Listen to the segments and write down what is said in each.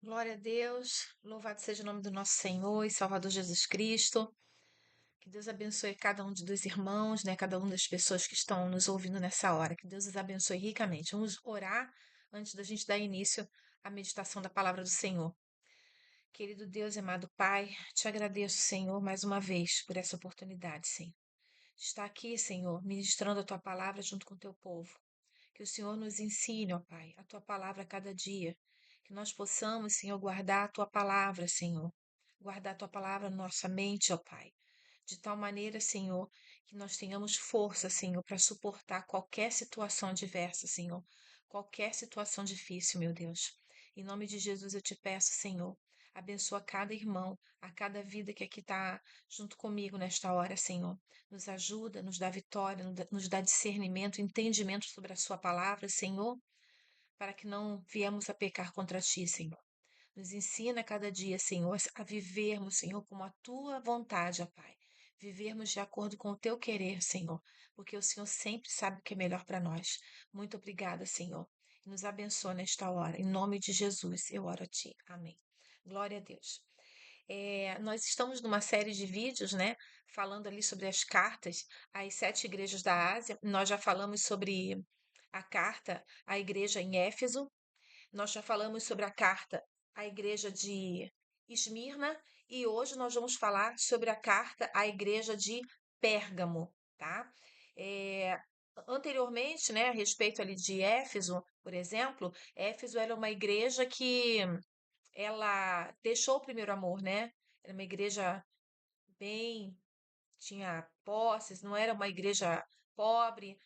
Glória a Deus, louvado seja o nome do nosso Senhor e Salvador Jesus Cristo. Que Deus abençoe cada um dos irmãos, né? Cada uma das pessoas que estão nos ouvindo nessa hora. Que Deus os abençoe ricamente. Vamos orar antes da gente dar início à meditação da palavra do Senhor. Querido Deus e amado Pai, te agradeço, Senhor, mais uma vez por essa oportunidade, Senhor. Está aqui, Senhor, ministrando a tua palavra junto com o teu povo. Que o Senhor nos ensine, ó Pai, a tua palavra a cada dia. Que nós possamos, Senhor, guardar a tua palavra, Senhor. Guardar a tua palavra na nossa mente, ó Pai. De tal maneira, Senhor, que nós tenhamos força, Senhor, para suportar qualquer situação adversa, Senhor. Qualquer situação difícil, meu Deus. Em nome de Jesus eu te peço, Senhor, abençoa cada irmão, a cada vida que aqui está junto comigo nesta hora, Senhor. Nos ajuda, nos dá vitória, nos dá discernimento, entendimento sobre a Sua palavra, Senhor, para que não viemos a pecar contra Ti, Senhor. Nos ensina cada dia, Senhor, a vivermos, Senhor, como a Tua vontade, ó Pai. Vivermos de acordo com o Teu querer, Senhor, porque o Senhor sempre sabe o que é melhor para nós. Muito obrigada, Senhor. E nos abençoa nesta hora. Em nome de Jesus, eu oro a Ti. Amém. Glória a Deus. Nós estamos numa série de vídeos, né, falando ali sobre as cartas às 7 igrejas da Ásia. Nós já falamos sobre a carta à igreja em Éfeso, nós já falamos sobre a carta à igreja de Esmirna e hoje nós vamos falar sobre a carta à igreja de Pérgamo, tá? É, Anteriormente, né, a respeito ali de Éfeso, por exemplo, Éfeso era uma igreja que ela deixou o primeiro amor, né? Era uma igreja bem, tinha posses, não era uma igreja pobre,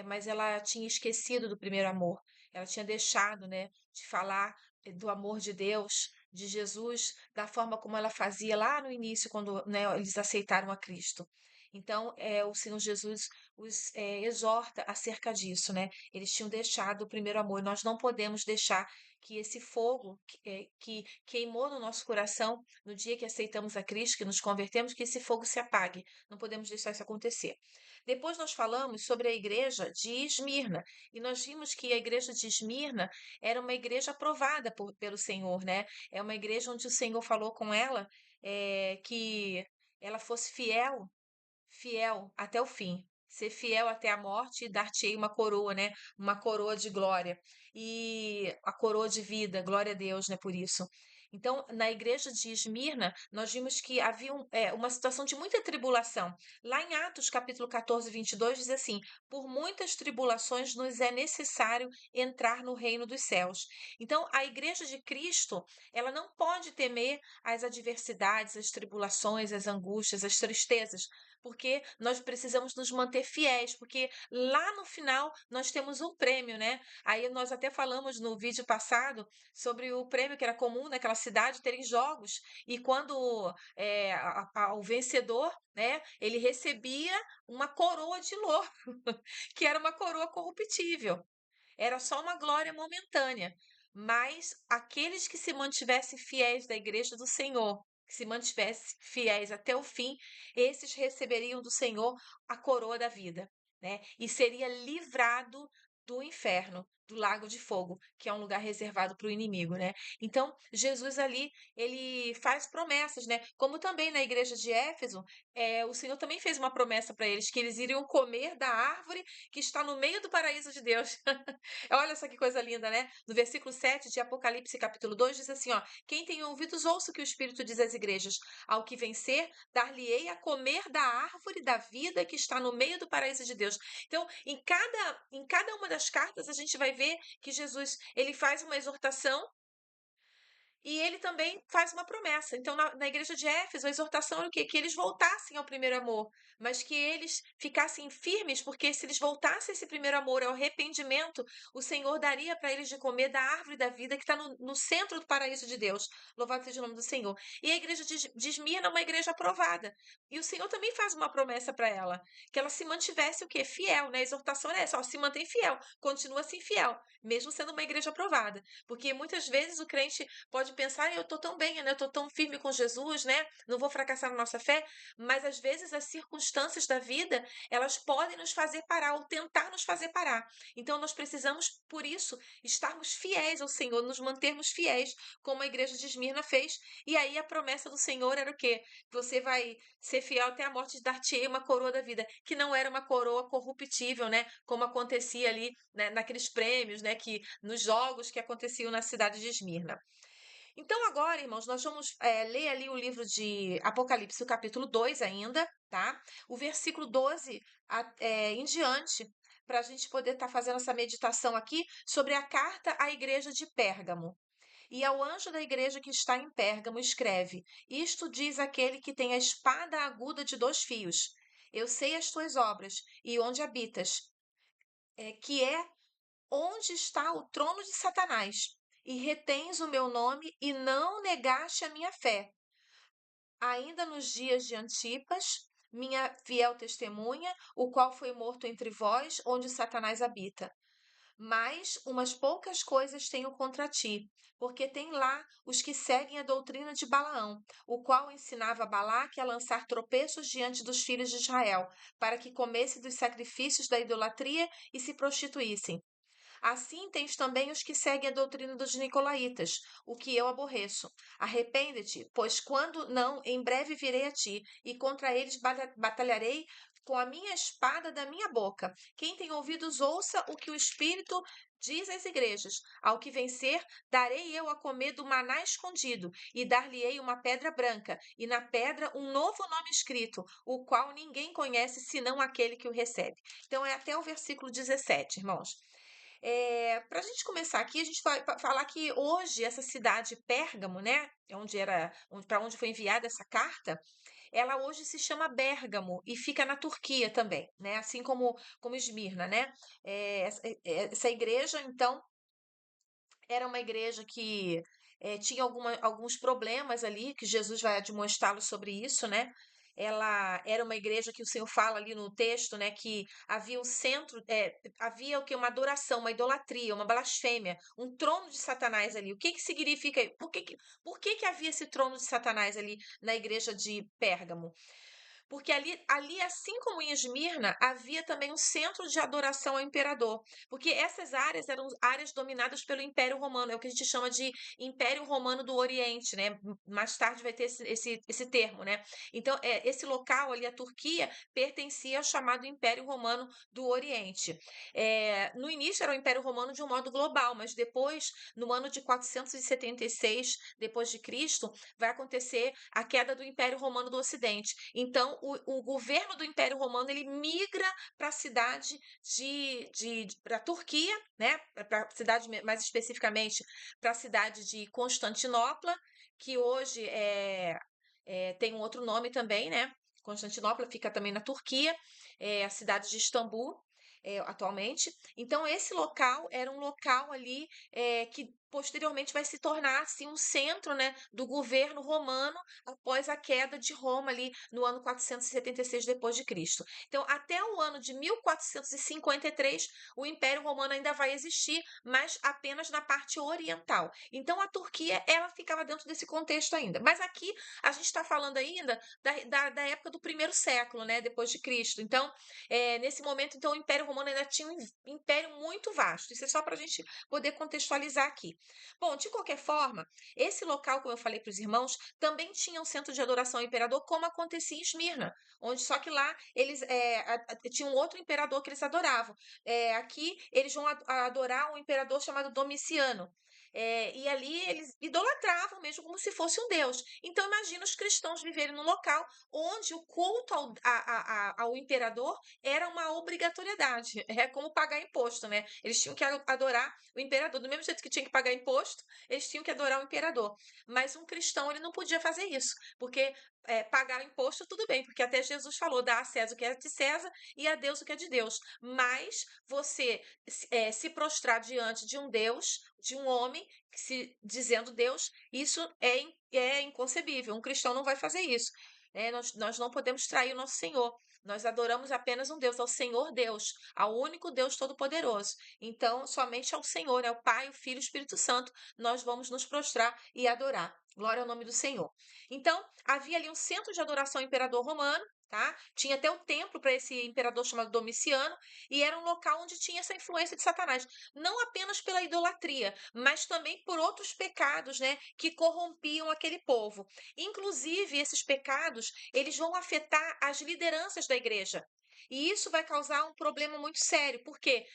mas ela tinha esquecido do primeiro amor. Ela tinha deixado, né, de falar do amor de Deus, de Jesus, da forma como ela fazia lá no início, quando, né, eles aceitaram a Cristo. Então, o Senhor Jesus os exorta acerca disso, né? Eles tinham deixado o primeiro amor. Nós não podemos deixar que esse fogo que queimou no nosso coração no dia que aceitamos a Cristo, que nos convertemos, que esse fogo se apague. Não podemos deixar isso acontecer. Depois nós falamos sobre a igreja de Esmirna e nós vimos que a igreja de Esmirna era uma igreja aprovada pelo Senhor, né? É uma igreja onde o Senhor falou com ela que ela fosse fiel até o fim. Ser fiel até a morte e dar-te-ei uma coroa, né? Uma coroa de glória. E a coroa de vida, glória a Deus, né? Por isso. Então, na igreja de Esmirna, nós vimos que havia uma situação de muita tribulação. Lá em Atos, capítulo 14, 22, diz assim: Por muitas tribulações nos é necessário entrar no reino dos céus. Então, a igreja de Cristo, ela não pode temer as adversidades, as tribulações, as angústias, as tristezas, porque nós precisamos nos manter fiéis, porque lá no final nós temos um prêmio, né? Aí nós até falamos no vídeo passado sobre o prêmio que era comum naquela cidade terem jogos, e quando o vencedor, né, ele recebia uma coroa de louro, que era uma coroa corruptível. Era só uma glória momentânea. Mas aqueles que se mantivessem fiéis da igreja do Senhor, que se mantivessem fiéis até o fim, esses receberiam do Senhor a coroa da vida, né? E seria livrado do inferno, do lago de fogo, que é um lugar reservado para o inimigo, né? Então, Jesus ali, ele faz promessas, né? Como também na igreja de Éfeso, o Senhor também fez uma promessa para eles, que eles iriam comer da árvore que está no meio do paraíso de Deus. Olha só que coisa linda, né? No versículo 7 de Apocalipse, capítulo 2, diz assim, ó: Quem tem ouvidos, ouça o que o Espírito diz às igrejas. Ao que vencer, dar-lhe-ei a comer da árvore da vida que está no meio do paraíso de Deus. Então, em cada uma das cartas, a gente vai ver que Jesus, ele faz uma exortação e ele também faz uma promessa. Então, na igreja de Éfeso, a exortação era o quê? Que eles voltassem ao primeiro amor, mas que eles ficassem firmes, porque se eles voltassem a esse primeiro amor, ao arrependimento, o Senhor daria para eles de comer da árvore da vida que está no centro do paraíso de Deus. Louvado seja o nome do Senhor. E a igreja de Esmirna é uma igreja aprovada. E o Senhor também faz uma promessa para ela, que ela se mantivesse o quê? Fiel, né? A exortação é essa, ó, se mantém fiel, continua assim fiel, mesmo sendo uma igreja aprovada. Porque muitas vezes o crente pode pode pensar, eu estou tão bem, né? Eu estou tão firme com Jesus, né? Não vou fracassar na nossa fé, mas às vezes as circunstâncias da vida, elas podem nos fazer parar ou tentar nos fazer parar. Então nós precisamos, por isso, estarmos fiéis ao Senhor, nos mantermos fiéis, como a igreja de Esmirna fez. E aí a promessa do Senhor era o quê? Você vai ser fiel até a morte de dar-te-ei uma coroa da vida, que não era uma coroa corruptível, né? Como acontecia ali, né, naqueles prêmios, né, que nos jogos que aconteciam na cidade de Esmirna. Então, agora, irmãos, nós vamos ler ali o livro de Apocalipse, o capítulo 2 ainda, tá? O versículo 12 em diante, para a gente poder estar fazendo essa meditação aqui sobre a carta à igreja de Pérgamo. E ao anjo da igreja que está em Pérgamo, escreve: Isto diz aquele que tem a espada aguda de 2 fios. Eu sei as tuas obras e onde habitas, que é onde está o trono de Satanás, e retens o meu nome e não negaste a minha fé. Ainda nos dias de Antipas, minha fiel testemunha, o qual foi morto entre vós, onde Satanás habita. Mas umas poucas coisas tenho contra ti, porque tem lá os que seguem a doutrina de Balaão, o qual ensinava Balaque a lançar tropeços diante dos filhos de Israel, para que comessem dos sacrifícios da idolatria e se prostituíssem. Assim tens também os que seguem a doutrina dos nicolaítas, o que eu aborreço. Arrepende-te, pois quando não, em breve virei a ti, e contra eles batalharei com a minha espada da minha boca. Quem tem ouvidos, ouça o que o Espírito diz às igrejas. Ao que vencer, darei eu a comer do maná escondido, e dar-lhe-ei uma pedra branca, e na pedra um novo nome escrito, o qual ninguém conhece senão aquele que o recebe. Então é até o versículo 17, irmãos. Para a gente começar aqui, a gente vai falar que hoje essa cidade Pérgamo, né, para onde foi enviada essa carta, ela hoje se chama Bérgamo e fica na Turquia também, né, assim como Esmirna, né. Essa igreja, então, era uma igreja que tinha alguns problemas ali, que Jesus vai admoestá-los sobre isso, né? Ela era uma igreja que o Senhor fala ali no texto, né? Que havia um centro, havia o que? Uma adoração, uma idolatria, uma blasfêmia, um trono de Satanás ali. O que que significa? Por que que havia esse trono de Satanás ali na igreja de Pérgamo? Porque ali, assim como em Esmirna, havia também um centro de adoração ao imperador. Porque essas áreas eram áreas dominadas pelo Império Romano, é o que a gente chama de Império Romano do Oriente, né? Mais tarde vai ter esse termo, né? Então, esse local ali, a Turquia, pertencia ao chamado Império Romano do Oriente. No início era o Império Romano de um modo global, mas depois, no ano de 476 depois de Cristo, vai acontecer a queda do Império Romano do Ocidente. Então, o governo do Império Romano ele migra para a cidade para a Turquia, né? Para a cidade, mais especificamente, para a cidade de Constantinopla, que hoje tem um outro nome também, né? Constantinopla fica também na Turquia, a cidade de Istambul, atualmente. Então, esse local era um local ali que posteriormente vai se tornar assim um centro, né, do governo romano após a queda de Roma ali no ano 476 depois de Cristo. Então, até o ano de 1453, o Império Romano ainda vai existir, mas apenas na parte oriental. Então, a Turquia ela ficava dentro desse contexto ainda. Mas aqui a gente está falando ainda da época do primeiro século, né, depois de Cristo. Então, nesse momento, então, o Império Romano ainda tinha um império muito vasto. Isso é só para a gente poder contextualizar aqui. Bom, de qualquer forma, esse local, como eu falei para os irmãos, também tinha um centro de adoração ao imperador, como acontecia em Esmirna, onde só que lá eles tinham outro imperador que eles adoravam. Aqui eles vão adorar um imperador chamado Domiciano. E ali eles idolatravam mesmo como se fosse um deus. Então imagina os cristãos viverem num local onde o culto ao imperador era uma obrigatoriedade. É como pagar imposto, né? Eles tinham que adorar o imperador. Do mesmo jeito que tinha que pagar imposto, eles tinham que adorar o imperador. Mas um cristão, ele não podia fazer isso, porque pagar imposto, tudo bem, porque até Jesus falou, dá a César o que é de César e a Deus o que é de Deus. Mas você se prostrar diante de um Deus, de um homem, dizendo Deus, isso é inconcebível. Um cristão não vai fazer isso. Nós não podemos trair o nosso Senhor. Nós adoramos apenas um Deus, ao Senhor Deus, ao único Deus Todo-Poderoso. Então, somente ao Senhor, é o Pai, o Filho e o Espírito Santo, nós vamos nos prostrar e adorar. Glória ao nome do Senhor. Então, havia ali um centro de adoração ao imperador romano, tá? Tinha até o templo para esse imperador chamado Domiciano, e era um local onde tinha essa influência de Satanás, não apenas pela idolatria, mas também por outros pecados, né, que corrompiam aquele povo. Inclusive, esses pecados, eles vão afetar as lideranças da igreja. E isso vai causar um problema muito sério, porque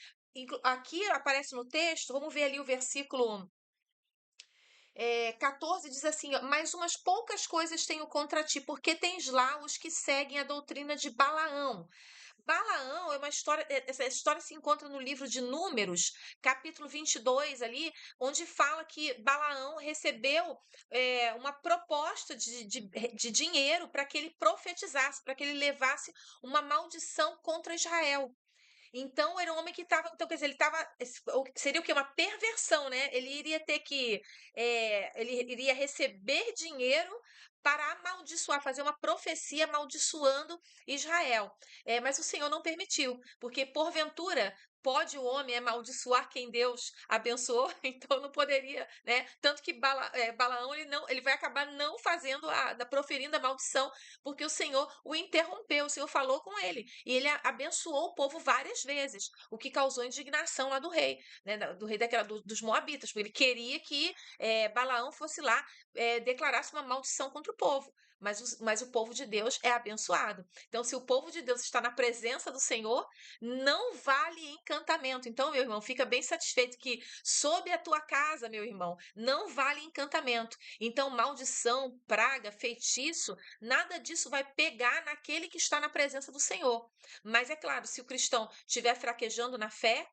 aqui aparece no texto, vamos ver ali o versículo 14, diz assim: ó, mas umas poucas coisas tenho contra ti, porque tens lá os que seguem a doutrina de Balaão. Balaão é uma história, essa história se encontra no livro de Números, capítulo 22 ali, onde fala que Balaão recebeu uma proposta de dinheiro para que ele profetizasse, para que ele levasse uma maldição contra Israel. Então, era um homem que estava. Então, quer dizer, ele estava. Seria o quê? Uma perversão, né? Ele iria ter que. Ele iria receber dinheiro para amaldiçoar, fazer uma profecia amaldiçoando Israel. Mas o Senhor não permitiu, porque porventura. Pode o homem amaldiçoar quem Deus abençoou? Então não poderia, né? Tanto que Balaão ele vai acabar não fazendo proferindo a maldição, porque o Senhor o interrompeu, o Senhor falou com ele e ele abençoou o povo várias vezes, o que causou indignação lá do rei, né, do rei dos Moabitas, porque ele queria que Balaão fosse lá, declarasse uma maldição contra o povo. Mas o povo de Deus é abençoado. Então, se o povo de Deus está na presença do Senhor, não vale encantamento. Então, meu irmão, fica bem satisfeito que sob a tua casa, meu irmão, não vale encantamento. Então, maldição, praga, feitiço, nada disso vai pegar naquele que está na presença do Senhor. Mas é claro, se o cristão estiver fraquejando na fé,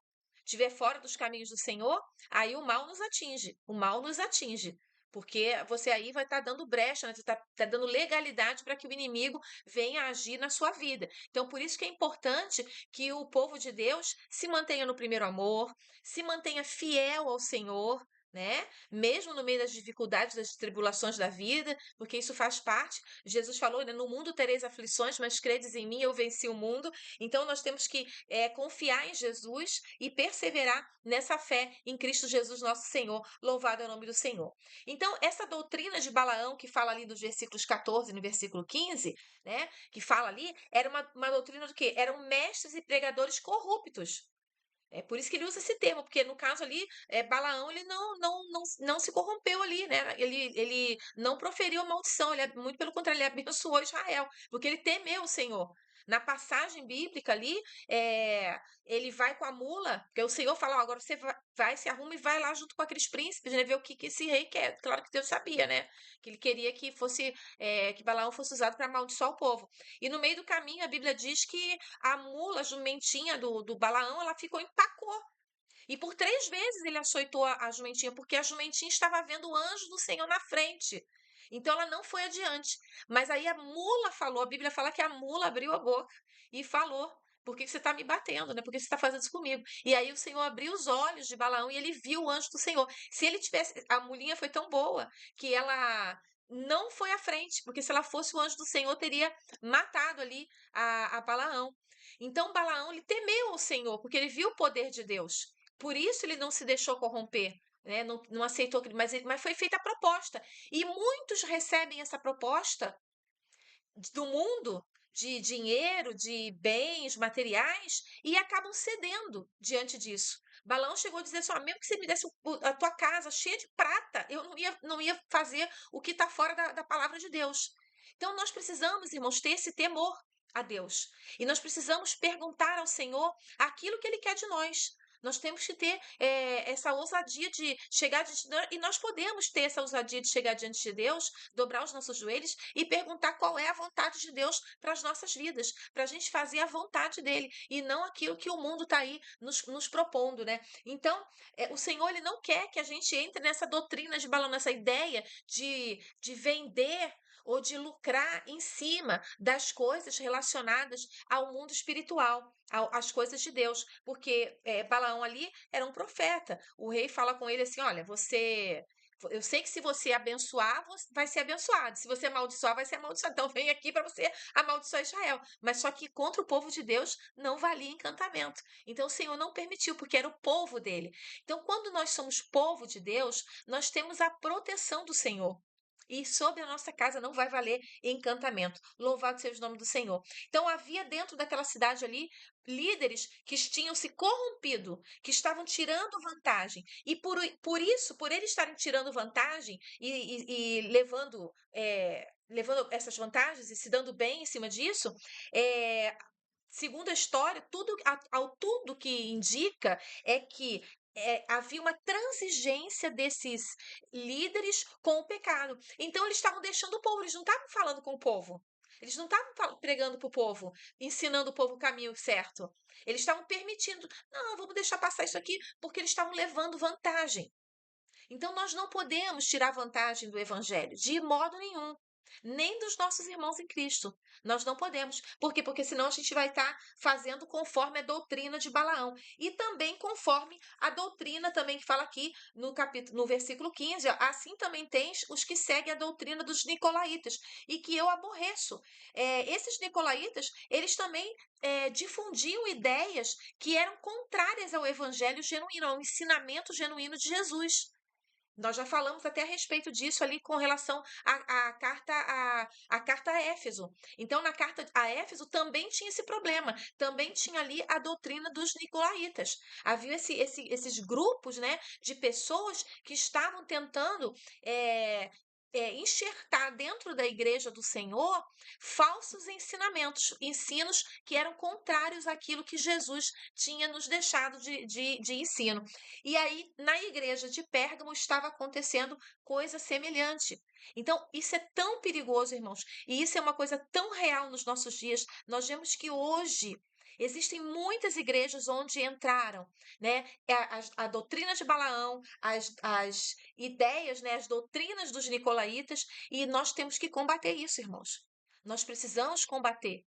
estiver fora dos caminhos do Senhor, aí o mal nos atinge. O mal nos atinge. Porque você aí vai estar dando brecha, né? Você está dando legalidade para que o inimigo venha agir na sua vida. Então, por isso que é importante que o povo de Deus se mantenha no primeiro amor, se mantenha fiel ao Senhor, né? Mesmo no meio das dificuldades, das tribulações da vida, porque isso faz parte. Jesus falou, né? No mundo tereis aflições, mas credes em mim, eu venci o mundo. Então nós temos que confiar em Jesus e perseverar nessa fé em Cristo Jesus, nosso Senhor. Louvado é o nome do Senhor. Então, essa doutrina de Balaão, que fala ali dos versículos 14 e no versículo 15, né? Que fala ali, era uma doutrina do quê? Eram mestres e pregadores corruptos. É por isso que ele usa esse termo, porque no caso ali, Balaão ele não se corrompeu ali, né? Ele não proferiu a maldição, muito pelo contrário, ele abençoou Israel, porque ele temeu o Senhor. Na passagem bíblica ali, ele vai com a mula, porque o Senhor fala: "Ó, agora você vai, se arruma e vai lá junto com aqueles príncipes, né? Ver o que esse rei quer." Claro que Deus sabia, né? Que ele queria que que Balaão fosse usado para amaldiçoar o povo. E no meio do caminho, a Bíblia diz que a mula, a jumentinha do Balaão, ela ficou empacou. E por 3 vezes ele açoitou a jumentinha, porque a jumentinha estava vendo o anjo do Senhor na frente. Então ela não foi adiante. Mas aí a mula falou, a Bíblia fala que a mula abriu a boca e falou: "Por que você está me batendo, né? Por que você está fazendo isso comigo?" E aí o Senhor abriu os olhos de Balaão e ele viu o anjo do Senhor. Se ele tivesse. A mulinha foi tão boa que ela não foi à frente, porque se ela fosse o anjo do Senhor, teria matado ali a Balaão. Então Balaão ele temeu o Senhor, porque ele viu o poder de Deus. Por isso ele não se deixou corromper, né? Não aceitou, mas foi feita a proposta. E muitos recebem essa proposta do mundo, de dinheiro, de bens materiais, e acabam cedendo diante disso. Balão chegou a dizer assim: mesmo que você me desse a tua casa cheia de prata, eu não ia fazer o que está fora da palavra de Deus. Então nós precisamos, irmãos, ter esse temor a Deus. E nós precisamos perguntar ao Senhor aquilo que Ele quer de nós. Nós temos que ter essa ousadia de chegar diante de Deus, e nós podemos ter essa ousadia de chegar diante de Deus, dobrar os nossos joelhos e perguntar qual é a vontade de Deus para as nossas vidas, para a gente fazer a vontade dele e não aquilo que o mundo está aí nos propondo, né? Então, o Senhor ele não quer que a gente entre nessa doutrina de Balaão, nessa ideia de vender ou de lucrar em cima das coisas relacionadas ao mundo espiritual, às coisas de Deus, porque Balaão ali era um profeta. O rei fala com ele assim: olha, você Eu sei que se você abençoar, vai ser abençoado. Se você amaldiçoar, vai ser amaldiçoado. Então vem aqui para você amaldiçoar Israel. Mas só que contra o povo de Deus não valia encantamento. Então o Senhor não permitiu, porque era o povo dele. Então, quando nós somos povo de Deus, nós temos a proteção do Senhor. E sobre a nossa casa não vai valer encantamento. Louvado seja o nome do Senhor. Então, havia dentro daquela cidade ali líderes que tinham se corrompido, que estavam tirando vantagem. E por isso, por eles estarem tirando vantagem e levando, levando essas vantagens e se dando bem em cima disso, é, segundo a história, tudo que indica é que havia uma transigência desses líderes com o pecado. Então, eles estavam deixando o povo, eles não estavam falando com o povo. Eles não estavam pregando para o povo, ensinando o povo o caminho certo. Eles estavam permitindo, não, vamos deixar passar isso aqui, porque eles estavam levando vantagem. Então, nós não podemos tirar vantagem do evangelho, de modo nenhum. Nem dos nossos irmãos em Cristo. Nós não podemos. Por quê? Porque senão a gente vai estar fazendo conforme a doutrina de Balaão. E também conforme a doutrina também que fala aqui no versículo 15. Ó, assim também tens os que seguem a doutrina dos nicolaítas. E que eu aborreço. Esses nicolaítas, eles também difundiam ideias que eram contrárias ao evangelho genuíno, ao ensinamento genuíno de Jesus. Nós já falamos até a respeito disso ali com relação à carta a Éfeso. Então, na carta a Éfeso também tinha esse problema. Também tinha ali a doutrina dos nicolaítas. Havia esses grupos, né, de pessoas que estavam tentando enxertar dentro da igreja do Senhor falsos ensinamentos, ensinos que eram contrários àquilo que Jesus tinha nos deixado de ensino. E aí, na igreja de Pérgamo, estava acontecendo coisa semelhante. Então, isso é tão perigoso, irmãos, e isso é uma coisa tão real nos nossos dias. Nós vemos que hoje existem muitas igrejas onde entraram, né, a doutrina de Balaão, as ideias, né, as doutrinas dos nicolaítas, e nós temos que combater isso, irmãos. Nós precisamos combater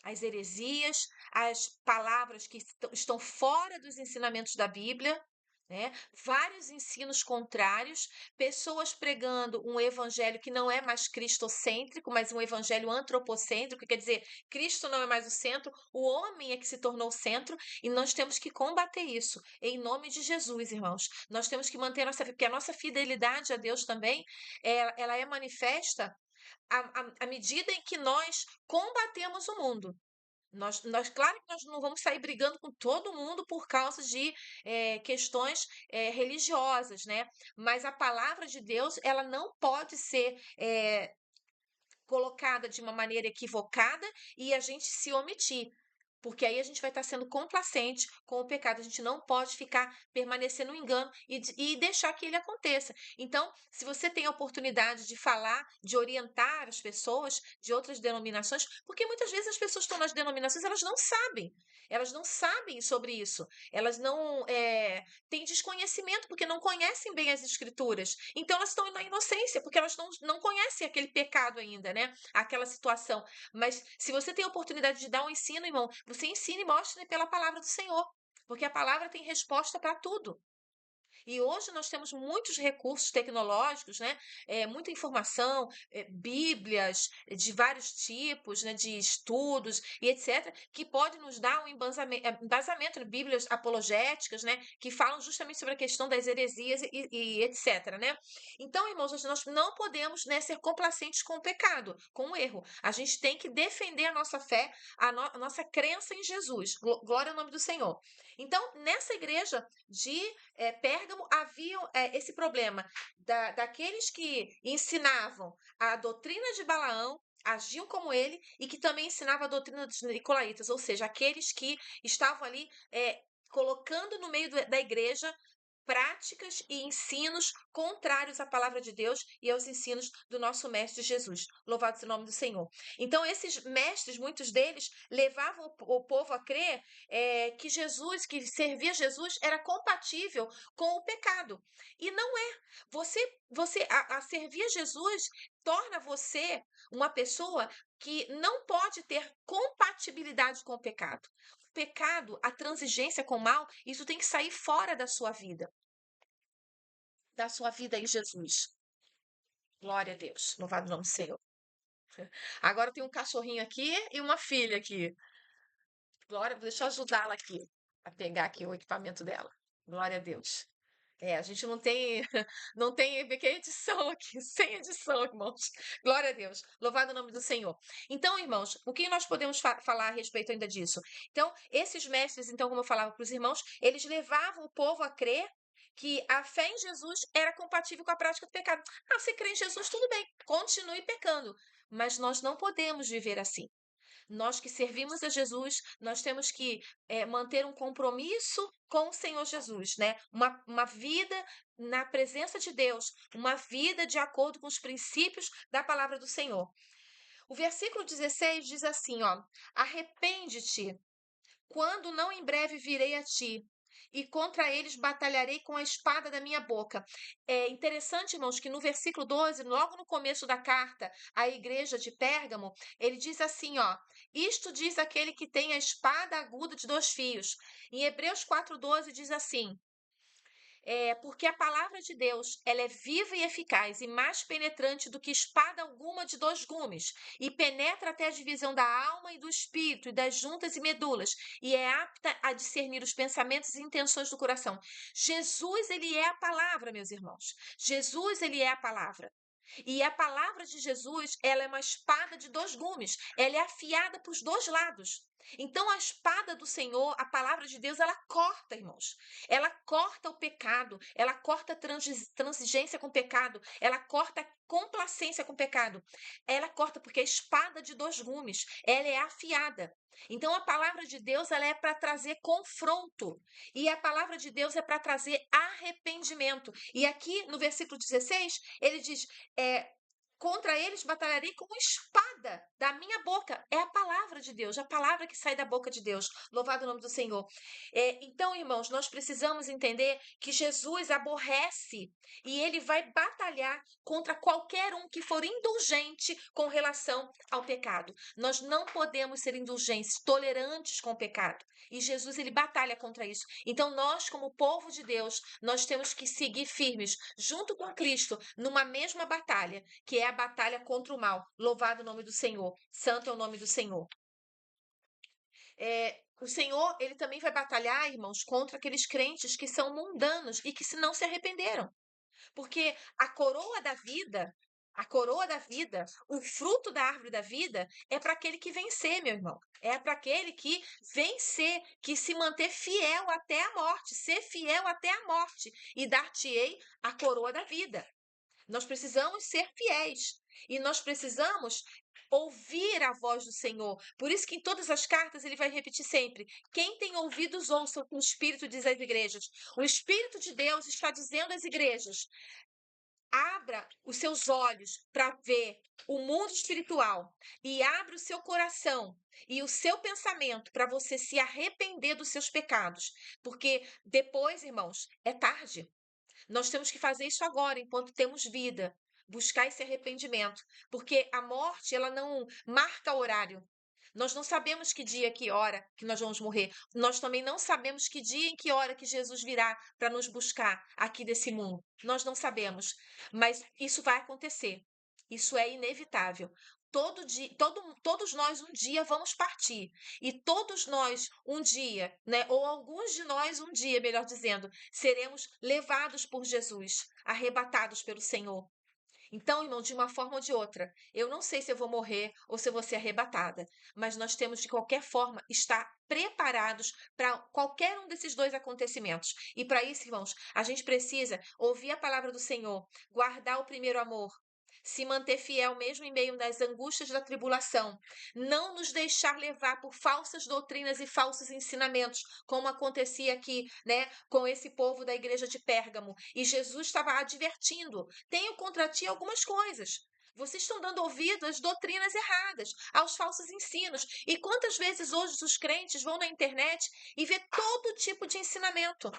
as heresias, as palavras que estão fora dos ensinamentos da Bíblia, né? Vários ensinos contrários, pessoas pregando um evangelho que não é mais cristocêntrico, mas um evangelho antropocêntrico, quer dizer, Cristo não é mais o centro, o homem é que se tornou o centro, e nós temos que combater isso, em nome de Jesus, irmãos. Nós temos que manter porque a nossa fidelidade a Deus também, ela é manifesta à medida em que nós combatemos o mundo. Claro que nós não vamos sair brigando com todo mundo por causa de questões religiosas, né? Mas a palavra de Deus, ela não pode ser colocada de uma maneira equivocada e a gente se omitir. Porque aí a gente vai estar sendo complacente com o pecado. A gente não pode ficar permanecer no engano e deixar que ele aconteça. Então, se você tem a oportunidade de falar, de orientar as pessoas de outras denominações, porque muitas vezes as pessoas estão nas denominações, elas não sabem. Elas não sabem sobre isso. Elas não têm desconhecimento, porque não conhecem bem as escrituras. Então, elas estão na inocência, porque elas não conhecem aquele pecado ainda, né? Aquela situação. Mas se você tem a oportunidade de dar um ensino, irmão, você ensina e mostra pela palavra do Senhor, porque a palavra tem resposta para tudo. E hoje nós temos muitos recursos tecnológicos, né? Muita informação, bíblias de vários tipos, né? De estudos e etc., que pode nos dar um embasamento, né? Bíblias apologéticas, né? Que falam justamente sobre a questão das heresias e etc., né? Então, irmãos, nós não podemos, né, ser complacentes com o pecado, com o erro. A gente tem que defender a nossa fé, a nossa crença em Jesus. Glória ao nome do Senhor. Então, nessa igreja de Pérgamo havia esse problema daqueles que ensinavam a doutrina de Balaão, agiam como ele e que também ensinavam a doutrina dos nicolaítas, ou seja, aqueles que estavam ali colocando no meio da igreja práticas e ensinos contrários à palavra de Deus e aos ensinos do nosso mestre Jesus. Louvado seja o nome do Senhor. Então, esses mestres, muitos deles, levavam o povo a crer que Jesus, que servir a Jesus, era compatível com o pecado. E não é. A servir a Jesus torna você uma pessoa que não pode ter compatibilidade com o pecado. O pecado, a transigência com o mal, isso tem que sair fora da sua vida. da sua vida em Jesus. Glória a Deus. Louvado o nome do Senhor. Agora tem um cachorrinho aqui e uma filha aqui. Glória, deixa eu ajudá-la aqui a pegar aqui o equipamento dela. Glória a Deus. A gente não tem, não tem pequena edição aqui, sem edição, irmãos. Glória a Deus. Louvado o nome do Senhor. Então, irmãos, o que nós podemos falar a respeito ainda disso? Então, esses mestres, então, como eu falava para os irmãos, eles levavam o povo a crer que a fé em Jesus era compatível com a prática do pecado. Ah, você crê em Jesus, tudo bem, continue pecando. Mas nós não podemos viver assim. Nós que servimos a Jesus, nós temos que manter um compromisso com o Senhor Jesus, né? Uma vida na presença de Deus, uma vida de acordo com os princípios da palavra do Senhor. O versículo 16 diz assim, ó: arrepende-te, quando não em breve virei a ti, e contra eles batalharei com a espada da minha boca. É interessante, irmãos, que no versículo 12, logo no começo da carta à igreja de Pérgamo, ele diz assim, ó: isto diz aquele que tem a espada aguda de dois fios. Em Hebreus 4:12 diz assim: porque a palavra de Deus, ela é viva e eficaz e mais penetrante do que espada alguma de dois gumes, e penetra até a divisão da alma e do espírito e das juntas e medulas, e é apta a discernir os pensamentos e intenções do coração. Jesus, ele é a palavra, meus irmãos. Jesus, ele é a palavra. E a palavra de Jesus, ela é uma espada de dois gumes. Ela é afiada para os dois lados. Então, a espada do Senhor, a palavra de Deus, ela corta, irmãos. Ela corta o pecado, ela corta a transigência com o pecado, ela corta a complacência com o pecado. Ela corta porque a espada de dois gumes, ela é afiada. Então, a palavra de Deus, ela é para trazer confronto. E a palavra de Deus é para trazer arrependimento. E aqui, no versículo 16, ele diz: contra eles batalharei com espada da minha boca. É a palavra de Deus, a palavra que sai da boca de Deus. Louvado o nome do Senhor. Então, irmãos, nós precisamos entender que Jesus aborrece e ele vai batalhar contra qualquer um que for indulgente com relação ao pecado. Nós não podemos ser indulgentes, tolerantes com o pecado. E Jesus, ele batalha contra isso. Então, nós, como povo de Deus, nós temos que seguir firmes, junto com Cristo, numa mesma batalha, que é a batalha contra o mal. Louvado o nome do Senhor. Santo é o nome do Senhor. O Senhor, ele também vai batalhar, irmãos, contra aqueles crentes que são mundanos e que se não se arrependeram. Porque a coroa da vida, o fruto da árvore da vida é para aquele que vencer, meu irmão. É para aquele que vencer, que se manter fiel até a morte, ser fiel até a morte, e dar-te-ei a coroa da vida. Nós precisamos ser fiéis e nós precisamos ouvir a voz do Senhor. Por isso que em todas as cartas ele vai repetir sempre: quem tem ouvidos, ouça o que o Espírito diz às igrejas. O Espírito de Deus está dizendo às igrejas: abra os seus olhos para ver o mundo espiritual e abra o seu coração e o seu pensamento para você se arrepender dos seus pecados. Porque depois, irmãos, é tarde. Nós temos que fazer isso agora, enquanto temos vida. Buscar esse arrependimento. Porque a morte, ela não marca horário. Nós não sabemos que dia, que hora que nós vamos morrer. Nós também não sabemos que dia, em que hora que Jesus virá para nos buscar aqui desse mundo. Nós não sabemos. Mas isso vai acontecer. Isso é inevitável. Todos nós um dia vamos partir. E todos nós um dia, né, ou alguns de nós um dia, melhor dizendo, seremos levados por Jesus, arrebatados pelo Senhor. Então, irmão, de uma forma ou de outra, eu não sei se eu vou morrer ou se eu vou ser arrebatada, mas nós temos, de qualquer forma, estar preparados para qualquer um desses dois acontecimentos. E para isso, irmãos, a gente precisa ouvir a palavra do Senhor, guardar o primeiro amor, se manter fiel mesmo em meio das angústias da tribulação, não nos deixar levar por falsas doutrinas e falsos ensinamentos, como acontecia aqui, né, com esse povo da igreja de Pérgamo. E Jesus estava advertindo: tenho contra ti algumas coisas. Vocês estão dando ouvido às doutrinas erradas, aos falsos ensinos. E quantas vezes hoje os crentes vão na internet e vê todo tipo de ensinamento?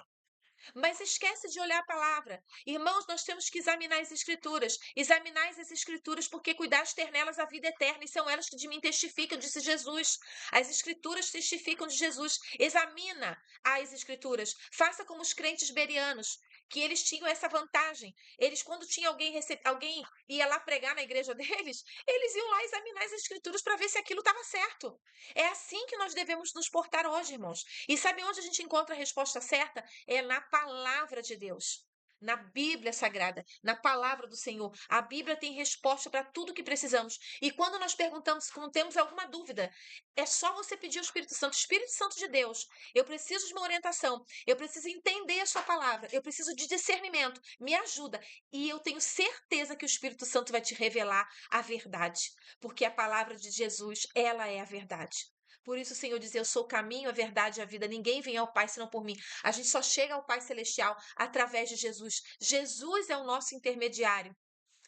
Mas esquece de olhar a palavra. Irmãos, nós temos que examinar as escrituras. Examinai as escrituras, porque cuidaste ter nelas a vida eterna, e são elas que de mim testificam, disse Jesus. As escrituras testificam de Jesus. Examina as escrituras. Faça como os crentes berianos. que eles tinham essa vantagem. Eles, quando tinha alguém ia lá pregar na igreja deles, eles iam lá examinar as escrituras para ver se aquilo estava certo. É assim que nós devemos nos portar hoje, irmãos. E sabe onde a gente encontra a resposta certa? É na palavra de Deus. Na Bíblia Sagrada, na palavra do Senhor. A Bíblia tem resposta para tudo que precisamos. E quando nós perguntamos, quando temos alguma dúvida, é só você pedir ao Espírito Santo: Espírito Santo de Deus, eu preciso de uma orientação, eu preciso entender a sua palavra, eu preciso de discernimento, me ajuda. E eu tenho certeza que o Espírito Santo vai te revelar a verdade, porque a palavra de Jesus, ela é a verdade. Por isso o Senhor diz: eu sou o caminho, a verdade e a vida. Ninguém vem ao Pai senão por mim. A gente só chega ao Pai Celestial através de Jesus. Jesus é o nosso intermediário.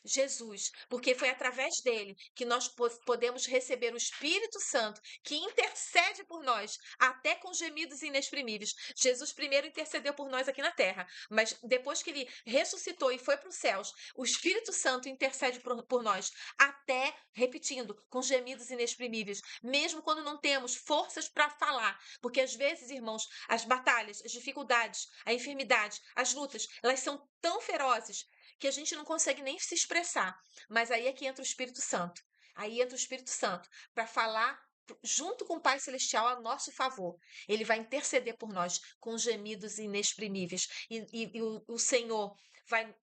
Jesus, porque foi através dele que nós podemos receber o Espírito Santo, que intercede por nós, até com gemidos inexprimíveis. Jesus primeiro intercedeu por nós aqui na terra, mas depois que ele ressuscitou e foi para os céus, o Espírito Santo intercede por nós, até, repetindo, com gemidos inexprimíveis, mesmo quando não temos forças para falar, porque às vezes, irmãos, as batalhas, as dificuldades, a enfermidade, as lutas, elas são tão ferozes que a gente não consegue nem se expressar. Mas aí é que entra o Espírito Santo. Aí entra o Espírito Santo para falar junto com o Pai Celestial a nosso favor. Ele vai interceder por nós com gemidos inexprimíveis. E o Senhor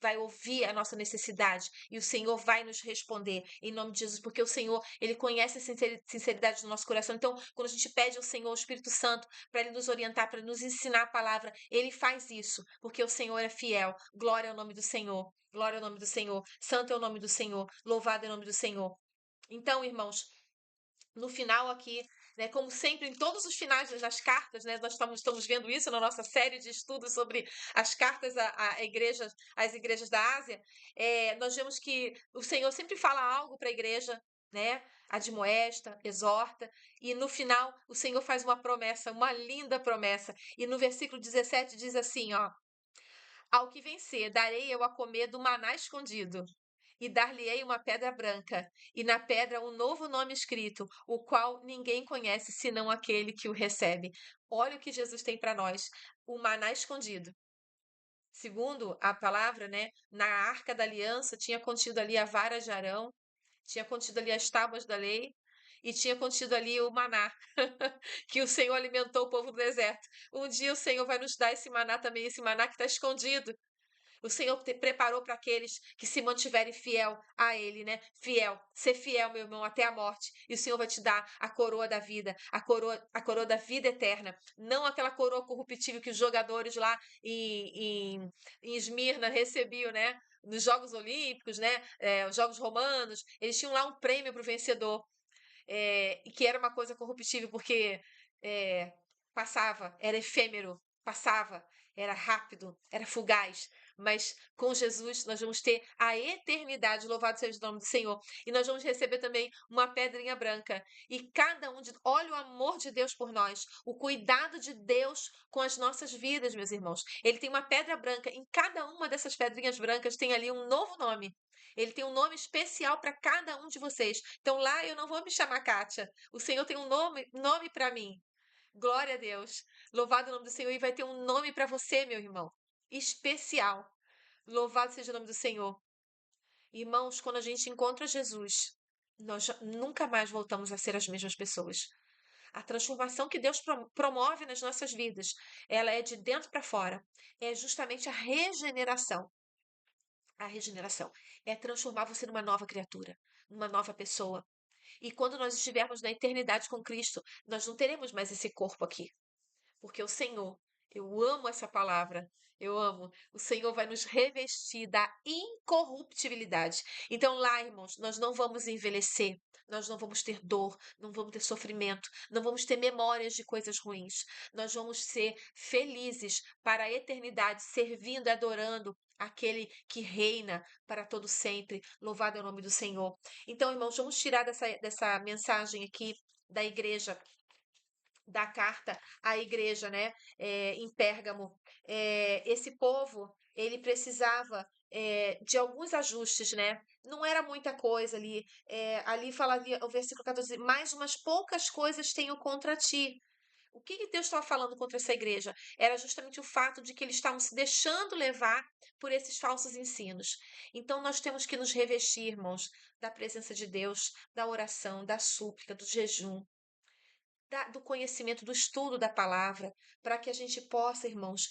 vai ouvir a nossa necessidade e o Senhor vai nos responder em nome de Jesus, porque o Senhor, ele conhece a sinceridade do nosso coração. Então, quando a gente pede ao Senhor, o Espírito Santo, para ele nos orientar, para nos ensinar a palavra, ele faz isso, porque o Senhor é fiel. Glória ao nome do Senhor. Glória ao nome do Senhor. Santo é o nome do Senhor. Louvado é o nome do Senhor. Então, irmãos, no final aqui, né, como sempre em todos os finais das cartas, né, nós estamos vendo isso na nossa série de estudos sobre as cartas às igrejas da Ásia, nós vemos que o Senhor sempre fala algo para a igreja, né, admoesta, exorta, e no final o Senhor faz uma promessa, uma linda promessa, e no versículo 17 diz assim, ó: ao que vencer, darei eu a comer do maná escondido, e dar-lhe-ei uma pedra branca, e na pedra um novo nome escrito, o qual ninguém conhece senão aquele que o recebe. Olha o que Jesus tem para nós, o maná escondido. Segundo a palavra, né, na Arca da Aliança tinha contido ali a vara de Arão, tinha contido ali as tábuas da lei, e tinha contido ali o maná, que o Senhor alimentou o povo do deserto. Um dia o Senhor vai nos dar esse maná também, esse maná que está escondido. O Senhor te preparou para aqueles que se mantiverem fiel a Ele, né? Fiel, ser fiel, meu irmão, até a morte. E o Senhor vai te dar a coroa da vida, a coroa da vida eterna. Não aquela coroa corruptível que os jogadores lá em Esmirna recebiam, né? Nos Jogos Olímpicos, né? Os Jogos Romanos, eles tinham lá um prêmio para o vencedor, que era uma coisa corruptível, porque é, passava, era efêmero, passava, era rápido, era fugaz. Mas com Jesus nós vamos ter a eternidade, louvado seja o nome do Senhor. E nós vamos receber também uma pedrinha branca. E cada um de. Olha o amor de Deus por nós, o cuidado de Deus com as nossas vidas, meus irmãos. Ele tem uma pedra branca. Em cada uma dessas pedrinhas brancas tem ali um novo nome. Ele tem um nome especial para cada um de vocês. Então lá eu não vou me chamar Kátia. O Senhor tem um nome para mim. Glória a Deus. Louvado o nome do Senhor. E vai ter um nome para você, meu irmão. Especial. Louvado seja o nome do Senhor. Irmãos, quando a gente encontra Jesus, nós nunca mais voltamos a ser as mesmas pessoas. A transformação que Deus promove nas nossas vidas, ela é de dentro para fora. É justamente a regeneração. A regeneração é transformar você numa nova criatura, numa nova pessoa. E quando nós estivermos na eternidade com Cristo, nós não teremos mais esse corpo aqui. Porque o Senhor, eu amo essa palavra, eu amo. O Senhor vai nos revestir da incorruptibilidade. Então, lá, irmãos, nós não vamos envelhecer, nós não vamos ter dor, não vamos ter sofrimento, não vamos ter memórias de coisas ruins. Nós vamos ser felizes para a eternidade, servindo e adorando aquele que reina para todo sempre. Louvado é o nome do Senhor. Então, irmãos, vamos tirar dessa mensagem aqui da igreja, da carta à igreja, né, em Pérgamo. Esse povo, ele precisava de alguns ajustes, né? Não era muita coisa ali. Ali falaria o versículo 14: mais umas poucas coisas tenho contra ti. O que que Deus estava falando contra essa igreja? Era justamente o fato de que eles estavam se deixando levar por esses falsos ensinos. Então, nós temos que nos revestir, irmãos, da presença de Deus, da oração, da súplica, do jejum, do conhecimento, do estudo da palavra, para que a gente possa, irmãos,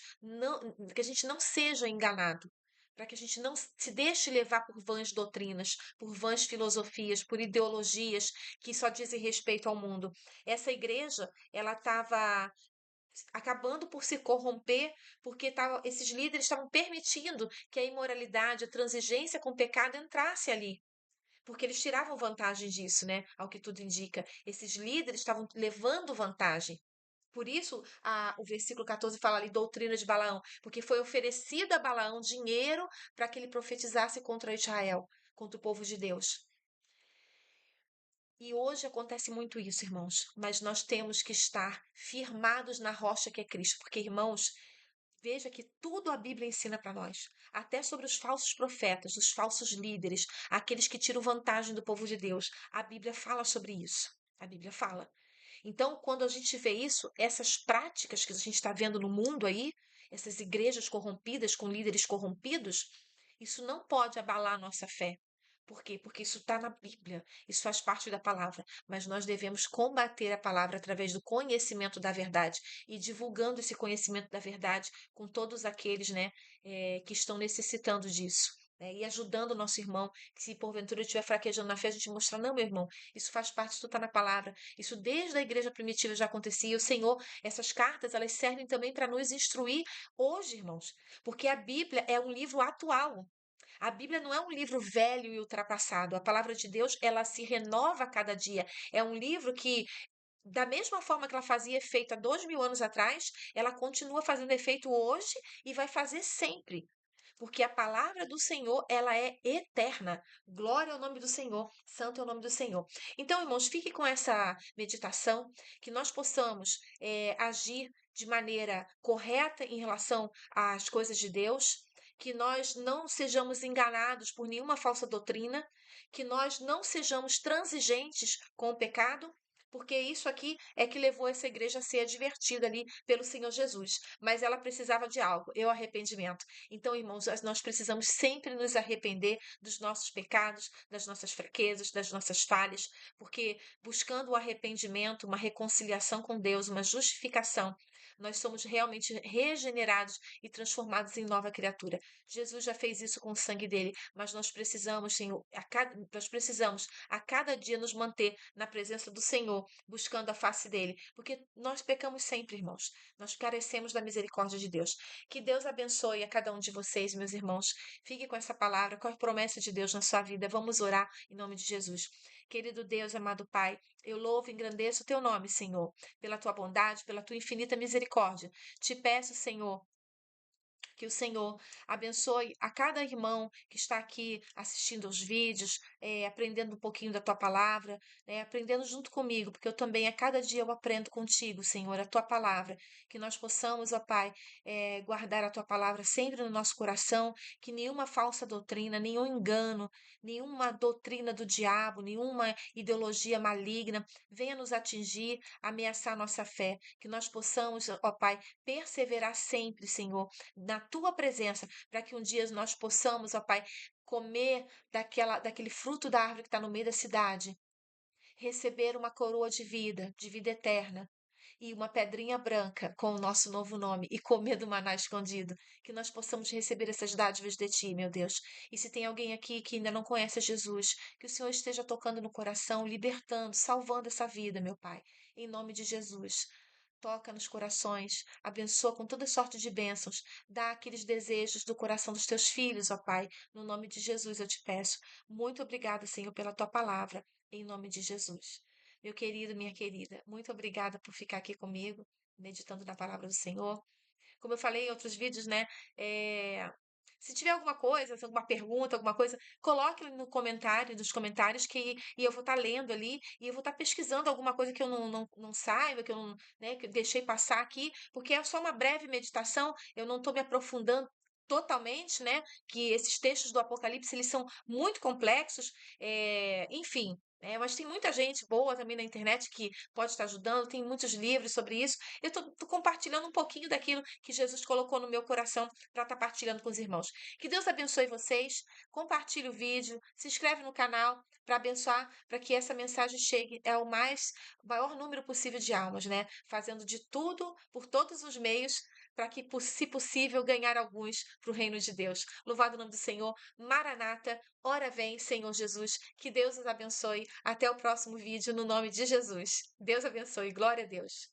que a gente não seja enganado, para que a gente não se deixe levar por vãs doutrinas, por vãs filosofias, por ideologias que só dizem respeito ao mundo. Essa igreja, ela estava acabando por se corromper, porque esses líderes estavam permitindo que a imoralidade, a transigência com o pecado entrasse ali. Porque eles tiravam vantagem disso, né? Ao que tudo indica. Esses líderes estavam levando vantagem. Por isso, o versículo 14 fala ali doutrina de Balaão, porque foi oferecido a Balaão dinheiro para que ele profetizasse contra Israel, contra o povo de Deus. E hoje acontece muito isso, irmãos, mas nós temos que estar firmados na rocha que é Cristo, porque, irmãos, veja que tudo a Bíblia ensina para nós, até sobre os falsos profetas, os falsos líderes, aqueles que tiram vantagem do povo de Deus. A Bíblia fala sobre isso. A Bíblia fala. Então, quando a gente vê isso, essas práticas que a gente está vendo no mundo aí, essas igrejas corrompidas com líderes corrompidos, isso não pode abalar a nossa fé. Por quê? Porque isso está na Bíblia, isso faz parte da palavra, mas nós devemos combater a palavra através do conhecimento da verdade e divulgando esse conhecimento da verdade com todos aqueles, né, que estão necessitando disso. Né, e ajudando o nosso irmão, que se porventura estiver fraquejando na fé, a gente mostrar, não, meu irmão, isso faz parte, isso está na palavra. Isso desde a igreja primitiva já acontecia. E o Senhor, essas cartas, elas servem também para nos instruir hoje, irmãos, porque a Bíblia é um livro atual. A Bíblia não é um livro velho e ultrapassado. A palavra de Deus, ela se renova a cada dia. É um livro que, da mesma forma que ela fazia efeito há 2000 anos atrás, ela continua fazendo efeito hoje e vai fazer sempre. Porque a palavra do Senhor, ela é eterna. Glória ao nome do Senhor, santo é o nome do Senhor. Então, irmãos, fique com essa meditação, que nós possamos agir de maneira correta em relação às coisas de Deus, que nós não sejamos enganados por nenhuma falsa doutrina, que nós não sejamos transigentes com o pecado, porque isso aqui é que levou essa igreja a ser advertida ali pelo Senhor Jesus. Mas ela precisava de algo, o arrependimento. Então, irmãos, nós precisamos sempre nos arrepender dos nossos pecados, das nossas fraquezas, das nossas falhas, porque buscando o arrependimento, uma reconciliação com Deus, uma justificação, nós somos realmente regenerados e transformados em nova criatura. Jesus já fez isso com o sangue dele, mas nós precisamos, Senhor, nós precisamos a cada dia nos manter na presença do Senhor, buscando a face dele, porque nós pecamos sempre, irmãos. Nós carecemos da misericórdia de Deus. Que Deus abençoe a cada um de vocês, meus irmãos. Fique com essa palavra, com a promessa de Deus na sua vida. Vamos orar em nome de Jesus. Querido Deus, amado Pai, eu louvo e engrandeço o teu nome, Senhor, pela tua bondade, pela tua infinita misericórdia. Te peço, Senhor, que o Senhor abençoe a cada irmão que está aqui assistindo aos vídeos, aprendendo um pouquinho da tua palavra, aprendendo junto comigo, porque eu também, a cada dia, eu aprendo contigo, Senhor, a tua palavra. Que nós possamos, ó Pai, guardar a tua palavra sempre no nosso coração, que nenhuma falsa doutrina, nenhum engano, nenhuma doutrina do diabo, nenhuma ideologia maligna venha nos atingir, ameaçar nossa fé. Que nós possamos, ó Pai, perseverar sempre, Senhor, na tua presença, para que um dia nós possamos, ó Pai, comer daquele fruto da árvore que está no meio da cidade, receber uma coroa de vida eterna, e uma pedrinha branca com o nosso novo nome e comer do maná escondido, que nós possamos receber essas dádivas de ti, meu Deus. E se tem alguém aqui que ainda não conhece a Jesus, que o Senhor esteja tocando no coração, libertando, salvando essa vida, meu Pai, em nome de Jesus. Toca nos corações, abençoa com toda sorte de bênçãos, dá aqueles desejos do coração dos teus filhos, ó Pai. No nome de Jesus eu te peço. Muito obrigada, Senhor, pela tua palavra, em nome de Jesus. Meu querido, minha querida, muito obrigada por ficar aqui comigo, meditando na palavra do Senhor. Como eu falei em outros vídeos, né? Se tiver alguma coisa, alguma pergunta, alguma coisa, coloque no comentário, nos comentários, e eu vou estar lendo ali, e eu vou estar pesquisando alguma coisa que eu não saiba, que eu não, né, que eu deixei passar aqui, porque é só uma breve meditação, eu não estou me aprofundando totalmente, né? Que esses textos do Apocalipse, eles são muito complexos, enfim. né? Mas tem muita gente boa também na internet que pode estar ajudando, tem muitos livros sobre isso. Eu estou compartilhando um pouquinho daquilo que Jesus colocou no meu coração para estar partilhando com os irmãos. Que Deus abençoe vocês, compartilhe o vídeo, se inscreve no canal para abençoar, para que essa mensagem chegue ao maior número possível de almas, né? Fazendo de tudo, por todos os meios, para que, se possível, ganhar alguns para o reino de Deus. Louvado o nome do Senhor. Maranata, ora vem, Senhor Jesus. Que Deus os abençoe. Até o próximo vídeo, no nome de Jesus. Deus abençoe. Glória a Deus.